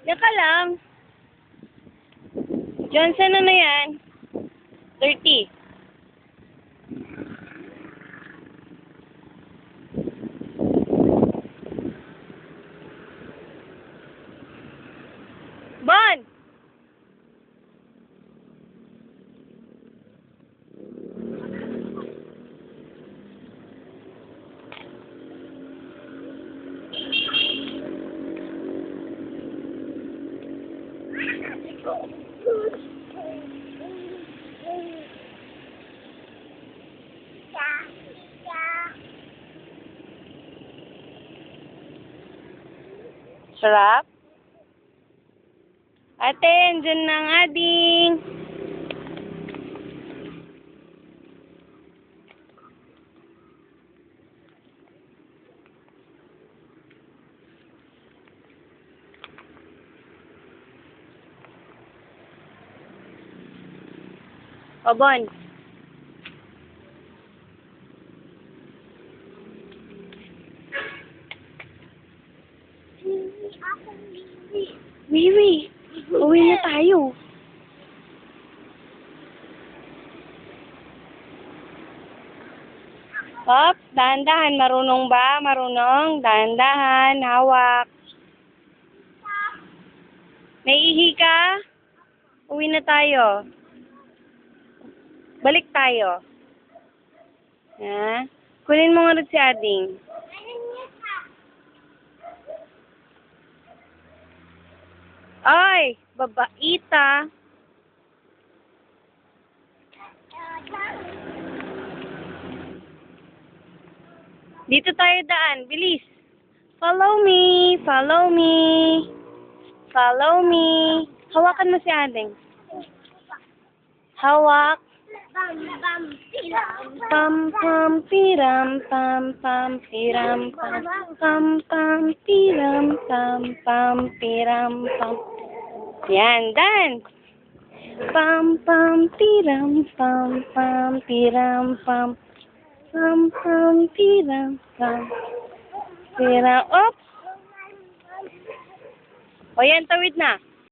Yaka lang. Johnson, ano yan? 30. Bon! Sarap? Ate, andyan na ang ading. O, Bon. Wiwi, uwi na tayo. Ops, dahan-dahan. Marunong ba? Marunong? Dahan-dahan. Hawak. Naiihi ka? Uwi na tayo. Balik tayo. Ha? Kunin mo nga rin si Ading. Ay, babaita. Dito tayo daan. Bilis. Follow me. Follow me. Follow me. Hawakan mo si Ading. Hawak. Pam pam piram pam pam piram pam pam pam piram pam pam piram pam. Yan, dance. Pam pam piram pam pam piram pam pam pam piram pam piram. Oops. O yan, tawid na.